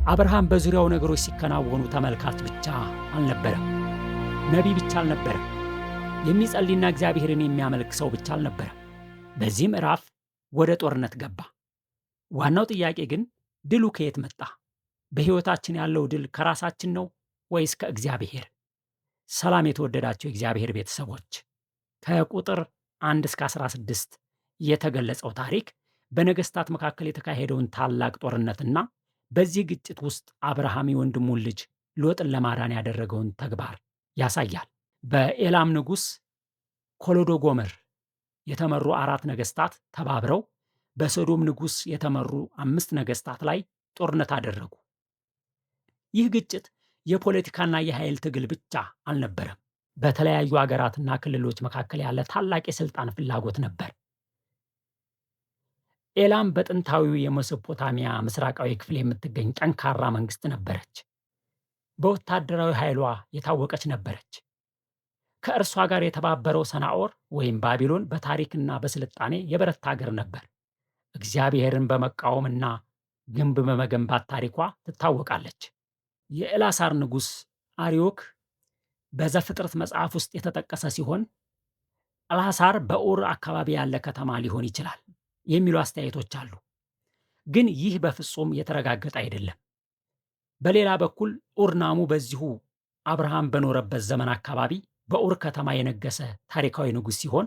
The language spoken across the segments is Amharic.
አብርሃም በዙሪያው ነገሮች ሲከናወኑ ተመልካች ብቻ አልነበረም። ነቢይ ብቻ አልነበረም። የሚጸልይና እግዚአብሔርን የሚያመልክ ሰው ብቻ አልነበረም። በዚህ ምዕራፍ ወደ ጦርነት ገባ። ዋናው ጥያቄ ግን ድሉ ከየት መጣ? በሕይወታችን ያለው ድል ከራሳችን ነው ወይስ ከእግዚአብሔር? ሰላም የተወደዳቸው የእግዚአብሔር ቤተሰቦች፣ ከቁጥር 1 እስከ 16 የተገለጸው ታሪክ በነገሥታት መካከል የተካሄደውን ታላቅ ጦርነትና በዚህ ግጭት ውስጥ አብርሃም የወንድሙን ልጅ ሎጥን ለማዳን ያደረገውን ተግባር ያሳያል። በኤላም ንጉሥ ኮሎዶጎመር የተመሩ 4 ነገሥታት ተባብረው በሶዶም ንጉሥ የተመሩ 5 ነገሥታት ላይ ጦርነት አደረጉ። ይህ ግጭት የፖለቲካና የኃይል ትግል ብቻ አልነበረም። በተለያዩ አገራትና ክልሎች መካከል ያለ ታላቅ የሥልጣን ፍላጎት ነበር። ኤላም በጥንታዊው የሜሶፖታሚያ ምስራቃዊ ክፍል የምትገኝ ጠንካራ መንግሥት ነበረች። በወታደራዊ ኃይሏ የታወቀች ነበረች። ከእርሷ ጋር የተባበረው ሰናዖር ወይም ባቢሎን በታሪክና በስልጣኔ የበረታ አገር ነበር። እግዚአብሔርን በመቃወምና ግንብ በመገንባት ታሪኳ ትታወቃለች። የኤላሳር ንጉሥ አርዮክ በዘፍጥረት መጽሐፍ ውስጥ የተጠቀሰ ሲሆን አልሐሳር በኡር አካባቢ ያለ ከተማ ሊሆን ይችላል የሚሉ አስተያየቶች አሉ። ግን ይህ በፍጹም የተረጋገጠ አይደለም። በሌላ በኩል ኡርናሙ በዚሁ አብርሃም በኖረበት ዘመን አካባቢ በኡር ከተማ የነገሰ ታሪካዊ ንጉሥ ሲሆን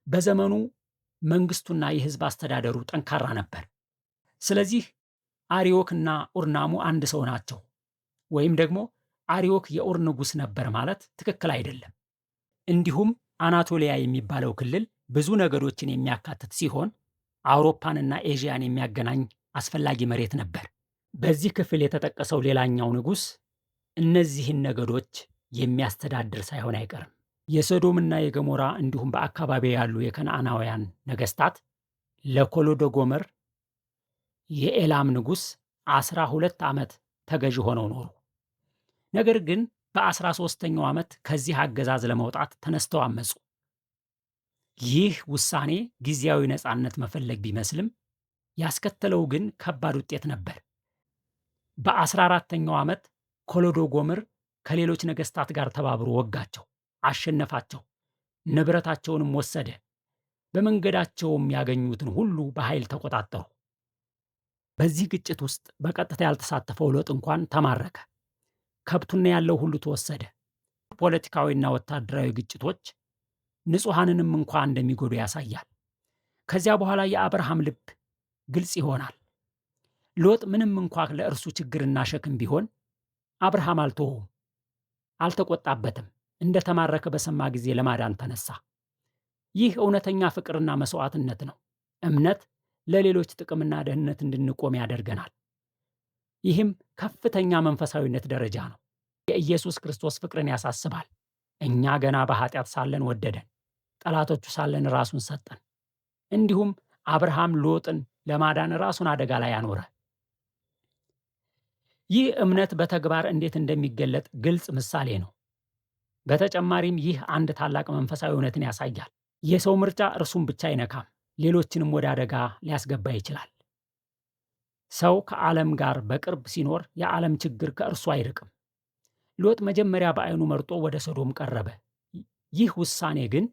በዘመኑ መንግስቱና የሕዝብ አስተዳደሩ ጠንካራ ነበር። ስለዚህ አርዮክ እና ኡርናሙ አንድ ሰው ናቸው ወይም ደግሞ አርዮክ የኡር ንጉሥ ነበር ማለት ትክክል አይደለም። እንዲሁም አናቶሊያ የሚባለው ክልል ብዙ ነገዶችን የሚያካትት ሲሆን አውሮፓንና ኤዥያን የሚያገናኝ አስፈላጊ መሬት ነበር። በዚህ ክፍል የተጠቀሰው ሌላኛው ንጉሥ እነዚህን ነገዶች የሚያስተዳድር ሳይሆን አይቀርም። የሶዶምና የገሞራ እንዲሁም በአካባቢው ያሉ የከነዓናውያን ነገሥታት ለኮሎዶጎመር የኤላም ንጉሥ 12 ዓመት ተገዥ ሆነው ኖሩ። ነገር ግን በ13ኛው ዓመት ከዚህ አገዛዝ ለመውጣት ተነስተው አመፁ። ይህ ውሳኔ ጊዜያዊ ነፃነት መፈለግ ቢመስልም ያስከተለው ግን ከባድ ውጤት ነበር። በ14ኛው ዓመት ኮሎዶጎምር ከሌሎች ነገሥታት ጋር ተባብሮ ወጋቸው፣ አሸነፋቸው፣ ንብረታቸውንም ወሰደ። በመንገዳቸውም ያገኙትን ሁሉ በኃይል ተቆጣጠሩ። በዚህ ግጭት ውስጥ በቀጥታ ያልተሳተፈው ሎጥ እንኳን ተማረከ። ከብቱና ያለው ሁሉ ተወሰደ። ፖለቲካዊና ወታደራዊ ግጭቶች ንጹሐንንም እንኳ እንደሚጎዱ ያሳያል። ከዚያ በኋላ የአብርሃም ልብ ግልጽ ይሆናል። ሎጥ ምንም እንኳ ለእርሱ ችግርና ሸክም ቢሆን አብርሃም አልተወውም፣ አልተቆጣበትም። እንደተማረከ በሰማ ጊዜ ለማዳን ተነሳ። ይህ እውነተኛ ፍቅርና መስዋዕትነት ነው። እምነት ለሌሎች ጥቅምና ደህንነት እንድንቆም ያደርገናል። ይህም ከፍተኛ መንፈሳዊነት ደረጃ ነው። የኢየሱስ ክርስቶስ ፍቅርን ያሳስባል። እኛ ገና በኃጢአት ሳለን ወደደን፣ ጠላቶቹ ሳለን ራሱን ሰጠን። እንዲሁም አብርሃም ሎጥን ለማዳን ራሱን አደጋ ላይ አኖረ። ይህ እምነት በተግባር እንዴት እንደሚገለጥ ግልጽ ምሳሌ ነው። በተጨማሪም ይህ አንድ ታላቅ መንፈሳዊ እውነትን ያሳያል። የሰው ምርጫ እርሱን ብቻ አይነካም፣ ሌሎችንም ወደ አደጋ ሊያስገባ ይችላል። ሰው ከዓለም ጋር በቅርብ ሲኖር የዓለም ችግር ከእርሱ አይርቅም። ሎጥ መጀመሪያ በዓይኑ መርጦ ወደ ሶዶም ቀረበ። ይህ ውሳኔ ግን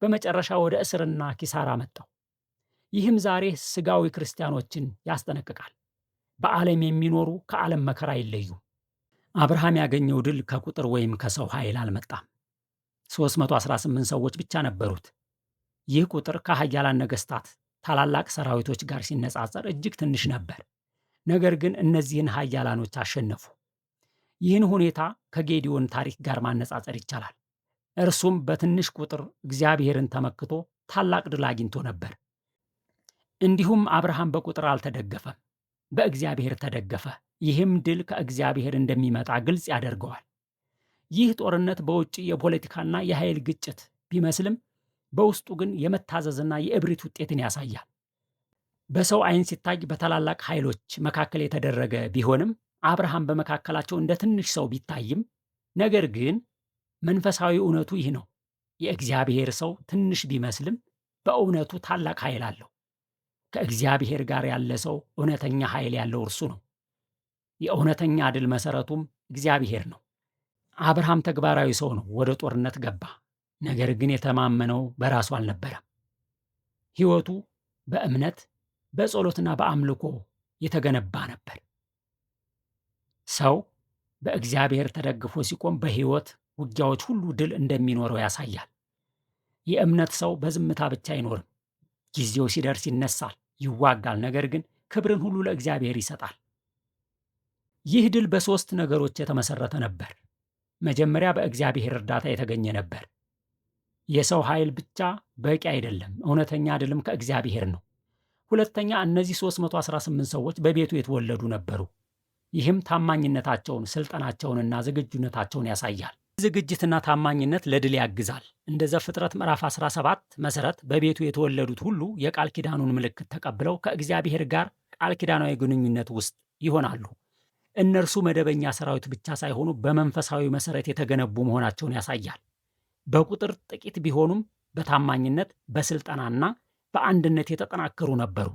በመጨረሻ ወደ እስርና ኪሳራ መጣው። ይህም ዛሬ ስጋዊ ክርስቲያኖችን ያስጠነቅቃል። በዓለም የሚኖሩ ከዓለም መከራ አይለዩም። አብርሃም ያገኘው ድል ከቁጥር ወይም ከሰው ኃይል አልመጣም። 318 ሰዎች ብቻ ነበሩት። ይህ ቁጥር ከኃያላን ነገሥታት ታላላቅ ሰራዊቶች ጋር ሲነጻጸር እጅግ ትንሽ ነበር። ነገር ግን እነዚህን ኃያላኖች አሸነፉ። ይህን ሁኔታ ከጌዲዮን ታሪክ ጋር ማነጻጸር ይቻላል። እርሱም በትንሽ ቁጥር እግዚአብሔርን ተመክቶ ታላቅ ድል አግኝቶ ነበር። እንዲሁም አብርሃም በቁጥር አልተደገፈም፣ በእግዚአብሔር ተደገፈ። ይህም ድል ከእግዚአብሔር እንደሚመጣ ግልጽ ያደርገዋል። ይህ ጦርነት በውጭ የፖለቲካና የኃይል ግጭት ቢመስልም በውስጡ ግን የመታዘዝና የእብሪት ውጤትን ያሳያል። በሰው ዓይን ሲታይ በታላላቅ ኃይሎች መካከል የተደረገ ቢሆንም አብርሃም በመካከላቸው እንደ ትንሽ ሰው ቢታይም፣ ነገር ግን መንፈሳዊ እውነቱ ይህ ነው። የእግዚአብሔር ሰው ትንሽ ቢመስልም በእውነቱ ታላቅ ኃይል አለው። ከእግዚአብሔር ጋር ያለ ሰው እውነተኛ ኃይል ያለው እርሱ ነው። የእውነተኛ ድል መሠረቱም እግዚአብሔር ነው። አብርሃም ተግባራዊ ሰው ነው፣ ወደ ጦርነት ገባ። ነገር ግን የተማመነው በራሱ አልነበረም። ሕይወቱ በእምነት በጸሎትና በአምልኮ የተገነባ ነበር። ሰው በእግዚአብሔር ተደግፎ ሲቆም በሕይወት ውጊያዎች ሁሉ ድል እንደሚኖረው ያሳያል። የእምነት ሰው በዝምታ ብቻ አይኖርም። ጊዜው ሲደርስ ይነሳል፣ ይዋጋል፣ ነገር ግን ክብርን ሁሉ ለእግዚአብሔር ይሰጣል። ይህ ድል በሦስት ነገሮች የተመሠረተ ነበር። መጀመሪያ በእግዚአብሔር እርዳታ የተገኘ ነበር። የሰው ኃይል ብቻ በቂ አይደለም፣ እውነተኛ ድልም ከእግዚአብሔር ነው። ሁለተኛ፣ እነዚህ 318 ሰዎች በቤቱ የተወለዱ ነበሩ። ይህም ታማኝነታቸውን፣ ስልጠናቸውንና ዝግጁነታቸውን ያሳያል። ዝግጅትና ታማኝነት ለድል ያግዛል። እንደ ዘፍጥረት ምዕራፍ 17 መሠረት በቤቱ የተወለዱት ሁሉ የቃል ኪዳኑን ምልክት ተቀብለው ከእግዚአብሔር ጋር ቃል ኪዳናዊ ግንኙነት ውስጥ ይሆናሉ። እነርሱ መደበኛ ሰራዊት ብቻ ሳይሆኑ በመንፈሳዊ መሠረት የተገነቡ መሆናቸውን ያሳያል። በቁጥር ጥቂት ቢሆኑም በታማኝነት በስልጠናና በአንድነት የተጠናከሩ ነበሩ።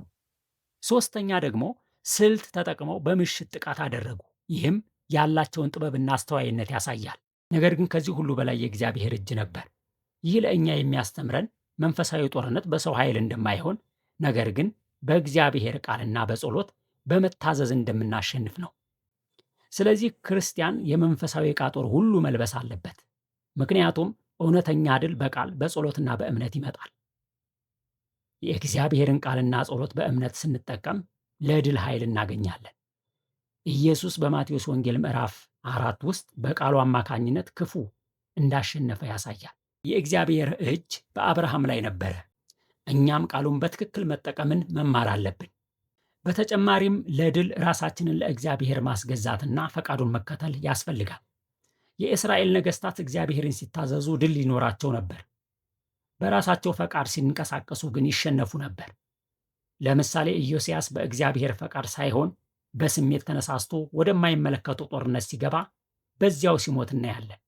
ሦስተኛ ደግሞ ስልት ተጠቅመው በምሽት ጥቃት አደረጉ። ይህም ያላቸውን ጥበብና አስተዋይነት ያሳያል። ነገር ግን ከዚህ ሁሉ በላይ የእግዚአብሔር እጅ ነበር። ይህ ለእኛ የሚያስተምረን መንፈሳዊ ጦርነት በሰው ኃይል እንደማይሆን፣ ነገር ግን በእግዚአብሔር ቃልና በጸሎት በመታዘዝ እንደምናሸንፍ ነው። ስለዚህ ክርስቲያን የመንፈሳዊ ዕቃ ጦር ሁሉ መልበስ አለበት። ምክንያቱም እውነተኛ ድል በቃል በጸሎትና በእምነት ይመጣል። የእግዚአብሔርን ቃልና ጸሎት በእምነት ስንጠቀም ለድል ኃይል እናገኛለን። ኢየሱስ በማቴዎስ ወንጌል ምዕራፍ 4 ውስጥ በቃሉ አማካኝነት ክፉ እንዳሸነፈ ያሳያል። የእግዚአብሔር እጅ በአብርሃም ላይ ነበረ። እኛም ቃሉን በትክክል መጠቀምን መማር አለብን። በተጨማሪም ለድል ራሳችንን ለእግዚአብሔር ማስገዛትና ፈቃዱን መከተል ያስፈልጋል። የእስራኤል ነገሥታት እግዚአብሔርን ሲታዘዙ ድል ሊኖራቸው ነበር። በራሳቸው ፈቃድ ሲንቀሳቀሱ ግን ይሸነፉ ነበር። ለምሳሌ ኢዮስያስ በእግዚአብሔር ፈቃድ ሳይሆን በስሜት ተነሳስቶ ወደማይመለከቱ ጦርነት ሲገባ በዚያው ሲሞት እናያለን።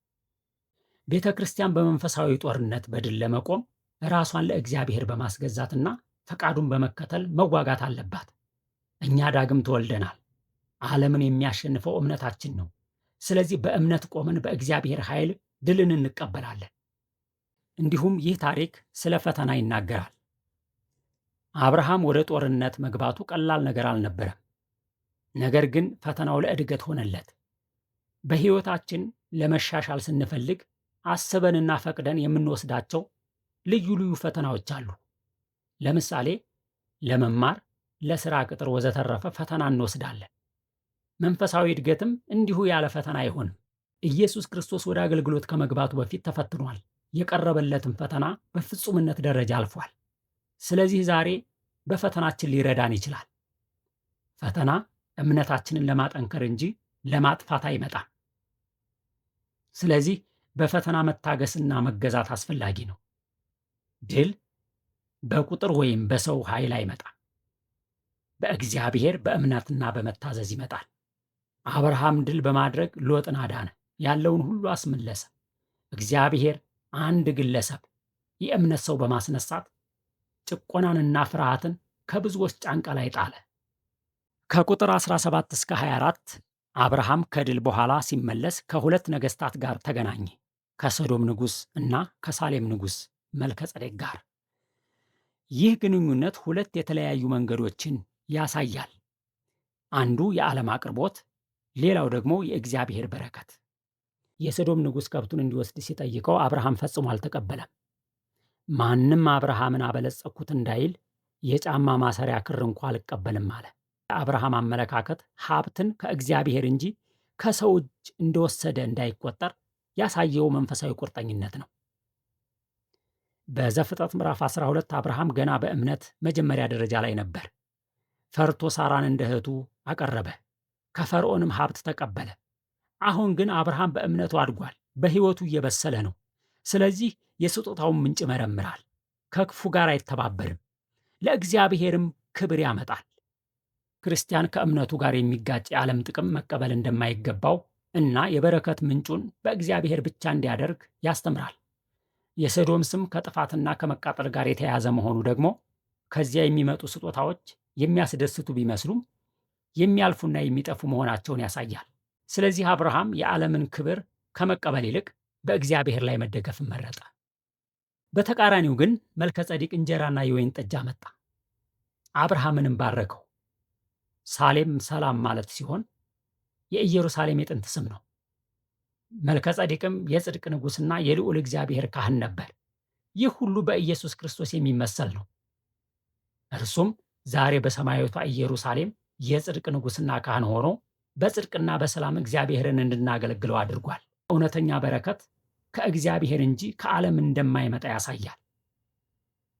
ቤተ ክርስቲያን በመንፈሳዊ ጦርነት በድል ለመቆም ራሷን ለእግዚአብሔር በማስገዛትና ፈቃዱን በመከተል መዋጋት አለባት። እኛ ዳግም ተወልደናል። ዓለምን የሚያሸንፈው እምነታችን ነው። ስለዚህ በእምነት ቆመን በእግዚአብሔር ኃይል ድልን እንቀበላለን። እንዲሁም ይህ ታሪክ ስለ ፈተና ይናገራል። አብርሃም ወደ ጦርነት መግባቱ ቀላል ነገር አልነበረም። ነገር ግን ፈተናው ለእድገት ሆነለት። በሕይወታችን ለመሻሻል ስንፈልግ አስበንና ፈቅደን የምንወስዳቸው ልዩ ልዩ ፈተናዎች አሉ። ለምሳሌ ለመማር፣ ለሥራ ቅጥር ወዘተረፈ ፈተና እንወስዳለን። መንፈሳዊ እድገትም እንዲሁ ያለ ፈተና አይሆንም። ኢየሱስ ክርስቶስ ወደ አገልግሎት ከመግባቱ በፊት ተፈትኗል። የቀረበለትም ፈተና በፍጹምነት ደረጃ አልፏል። ስለዚህ ዛሬ በፈተናችን ሊረዳን ይችላል። ፈተና እምነታችንን ለማጠንከር እንጂ ለማጥፋት አይመጣም። ስለዚህ በፈተና መታገስና መገዛት አስፈላጊ ነው። ድል በቁጥር ወይም በሰው ኃይል አይመጣም። በእግዚአብሔር በእምነትና በመታዘዝ ይመጣል። አብርሃም ድል በማድረግ ሎጥን አዳነ፣ ያለውን ሁሉ አስመለሰ። እግዚአብሔር አንድ ግለሰብ የእምነት ሰው በማስነሳት ጭቆናንና ፍርሃትን ከብዙዎች ጫንቃ ላይ ጣለ። ከቁጥር 17 እስከ 24 አብርሃም ከድል በኋላ ሲመለስ ከሁለት ነገሥታት ጋር ተገናኘ፣ ከሰዶም ንጉሥ እና ከሳሌም ንጉሥ መልከጼዴቅ ጋር። ይህ ግንኙነት ሁለት የተለያዩ መንገዶችን ያሳያል። አንዱ የዓለም አቅርቦት፣ ሌላው ደግሞ የእግዚአብሔር በረከት። የሰዶም ንጉሥ ከብቱን እንዲወስድ ሲጠይቀው አብርሃም ፈጽሞ አልተቀበለም። ማንም አብርሃምን አበለጸግኩት እንዳይል የጫማ ማሰሪያ ክር እንኳ አልቀበልም አለ። የአብርሃም አመለካከት ሀብትን ከእግዚአብሔር እንጂ ከሰው እጅ እንደወሰደ እንዳይቆጠር ያሳየው መንፈሳዊ ቁርጠኝነት ነው። በዘፍጥረት ምዕራፍ 12 አብርሃም ገና በእምነት መጀመሪያ ደረጃ ላይ ነበር። ፈርቶ ሳራን እንደ እህቱ አቀረበ፣ ከፈርዖንም ሀብት ተቀበለ። አሁን ግን አብርሃም በእምነቱ አድጓል፣ በሕይወቱ እየበሰለ ነው። ስለዚህ የስጦታውን ምንጭ ይመረምራል፣ ከክፉ ጋር አይተባበርም፣ ለእግዚአብሔርም ክብር ያመጣል። ክርስቲያን ከእምነቱ ጋር የሚጋጭ የዓለም ጥቅም መቀበል እንደማይገባው እና የበረከት ምንጩን በእግዚአብሔር ብቻ እንዲያደርግ ያስተምራል። የሰዶም ስም ከጥፋትና ከመቃጠል ጋር የተያያዘ መሆኑ ደግሞ ከዚያ የሚመጡ ስጦታዎች የሚያስደስቱ ቢመስሉም የሚያልፉና የሚጠፉ መሆናቸውን ያሳያል። ስለዚህ አብርሃም የዓለምን ክብር ከመቀበል ይልቅ በእግዚአብሔር ላይ መደገፍን መረጠ። በተቃራኒው ግን መልከ ጼዴቅ እንጀራና የወይን ጠጅ አመጣ፣ አብርሃምንም ባረከው። ሳሌም ሰላም ማለት ሲሆን የኢየሩሳሌም የጥንት ስም ነው። መልከ ጼዴቅም የጽድቅ ንጉሥና የልዑል እግዚአብሔር ካህን ነበር። ይህ ሁሉ በኢየሱስ ክርስቶስ የሚመሰል ነው። እርሱም ዛሬ በሰማያዊቷ ኢየሩሳሌም የጽድቅ ንጉሥና ካህን ሆኖ በጽድቅና በሰላም እግዚአብሔርን እንድናገለግለው አድርጓል። እውነተኛ በረከት ከእግዚአብሔር እንጂ ከዓለም እንደማይመጣ ያሳያል።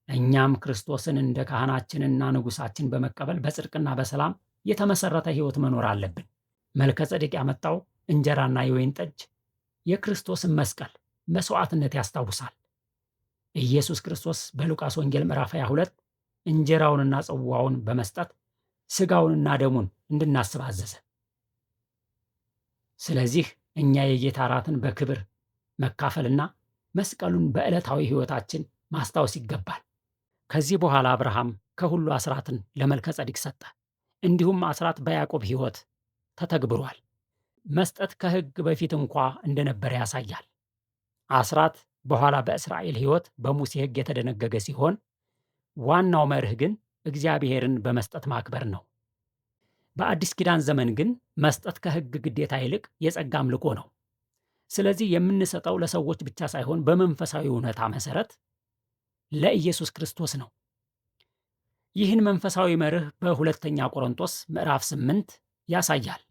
እኛም ክርስቶስን እንደ ካህናችንና ንጉሣችን በመቀበል በጽድቅና በሰላም የተመሰረተ ሕይወት መኖር አለብን። መልከ ጼዴቅ ያመጣው እንጀራና የወይን ጠጅ የክርስቶስን መስቀል መስዋዕትነት ያስታውሳል። ኢየሱስ ክርስቶስ በሉቃስ ወንጌል ምዕራፍ 22 እንጀራውንና ጽዋውን በመስጠት ሥጋውንና ደሙን እንድናስብ አዘዘ። ስለዚህ እኛ የጌታ እራትን በክብር መካፈልና መስቀሉን በዕለታዊ ሕይወታችን ማስታወስ ይገባል። ከዚህ በኋላ አብርሃም ከሁሉ አስራትን ለመልከ ጼዴቅ ሰጠ። እንዲሁም አስራት በያዕቆብ ሕይወት ተተግብሯል። መስጠት ከሕግ በፊት እንኳ እንደነበረ ያሳያል። አስራት በኋላ በእስራኤል ሕይወት በሙሴ ሕግ የተደነገገ ሲሆን ዋናው መርህ ግን እግዚአብሔርን በመስጠት ማክበር ነው። በአዲስ ኪዳን ዘመን ግን መስጠት ከሕግ ግዴታ ይልቅ የጸጋ አምልኮ ነው። ስለዚህ የምንሰጠው ለሰዎች ብቻ ሳይሆን በመንፈሳዊ እውነታ መሰረት ለኢየሱስ ክርስቶስ ነው። ይህን መንፈሳዊ መርህ በሁለተኛ ቆሮንቶስ ምዕራፍ 8 ያሳያል።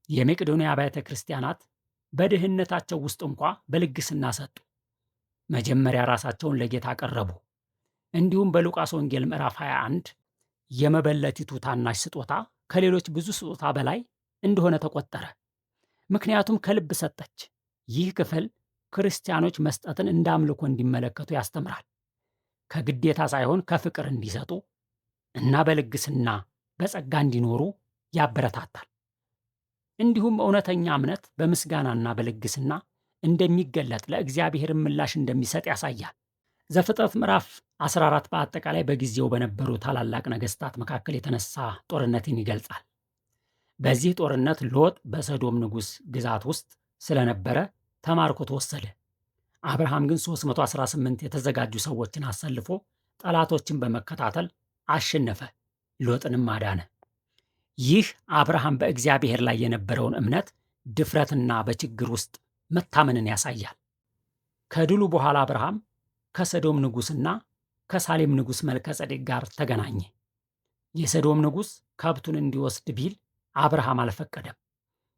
የመቄዶንያ አብያተ ክርስቲያናት በድህነታቸው ውስጥ እንኳ በልግስና ሰጡ። መጀመሪያ ራሳቸውን ለጌታ አቀረቡ። እንዲሁም በሉቃስ ወንጌል ምዕራፍ 21 የመበለቲቱ ታናሽ ስጦታ ከሌሎች ብዙ ስጦታ በላይ እንደሆነ ተቆጠረ፣ ምክንያቱም ከልብ ሰጠች። ይህ ክፍል ክርስቲያኖች መስጠትን እንደ አምልኮ እንዲመለከቱ ያስተምራል። ከግዴታ ሳይሆን ከፍቅር እንዲሰጡ እና በልግስና በጸጋ እንዲኖሩ ያበረታታል። እንዲሁም እውነተኛ እምነት በምስጋናና በልግስና እንደሚገለጥ ለእግዚአብሔር ምላሽ እንደሚሰጥ ያሳያል። ዘፍጥረት ምዕራፍ 14 በአጠቃላይ በጊዜው በነበሩ ታላላቅ ነገሥታት መካከል የተነሳ ጦርነትን ይገልጻል። በዚህ ጦርነት ሎጥ በሰዶም ንጉሥ ግዛት ውስጥ ስለነበረ ተማርኮ ተወሰደ። አብርሃም ግን 318 የተዘጋጁ ሰዎችን አሰልፎ ጠላቶችን በመከታተል አሸነፈ፣ ሎጥንም አዳነ። ይህ አብርሃም በእግዚአብሔር ላይ የነበረውን እምነት፣ ድፍረትና በችግር ውስጥ መታመንን ያሳያል። ከድሉ በኋላ አብርሃም ከሰዶም ንጉሥና ከሳሌም ንጉሥ መልከ ጼዴቅ ጋር ተገናኘ። የሰዶም ንጉሥ ከብቱን እንዲወስድ ቢል አብርሃም አልፈቀደም።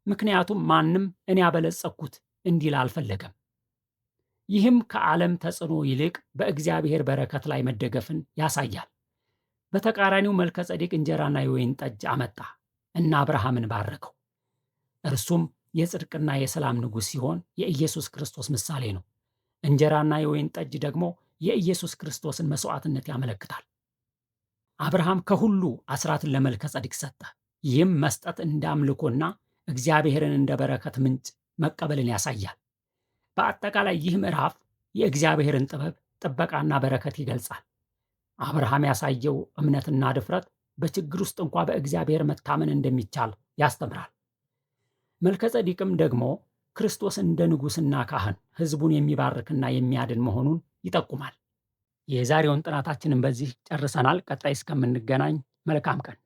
ምክንያቱም ማንም እኔ ያበለጸግኩት እንዲል አልፈለገም። ይህም ከዓለም ተጽዕኖ ይልቅ በእግዚአብሔር በረከት ላይ መደገፍን ያሳያል። በተቃራኒው መልከ ጼዴቅ እንጀራና የወይን ጠጅ አመጣ እና አብርሃምን ባረከው። እርሱም የጽድቅና የሰላም ንጉሥ ሲሆን የኢየሱስ ክርስቶስ ምሳሌ ነው። እንጀራና የወይን ጠጅ ደግሞ የኢየሱስ ክርስቶስን መስዋዕትነት ያመለክታል። አብርሃም ከሁሉ አስራትን ለመልከ ጼዴቅ ሰጠ። ይህም መስጠት እንደ አምልኮና እግዚአብሔርን እንደ በረከት ምንጭ መቀበልን ያሳያል። በአጠቃላይ ይህ ምዕራፍ የእግዚአብሔርን ጥበብ፣ ጥበቃና በረከት ይገልጻል። አብርሃም ያሳየው እምነትና ድፍረት በችግር ውስጥ እንኳ በእግዚአብሔር መታመን እንደሚቻል ያስተምራል። መልከ ጼዴቅም ደግሞ ክርስቶስ እንደ ንጉሥና ካህን ሕዝቡን የሚባርክና የሚያድን መሆኑን ይጠቁማል። የዛሬውን ጥናታችንን በዚህ ጨርሰናል። ቀጣይ እስከምንገናኝ መልካም ቀን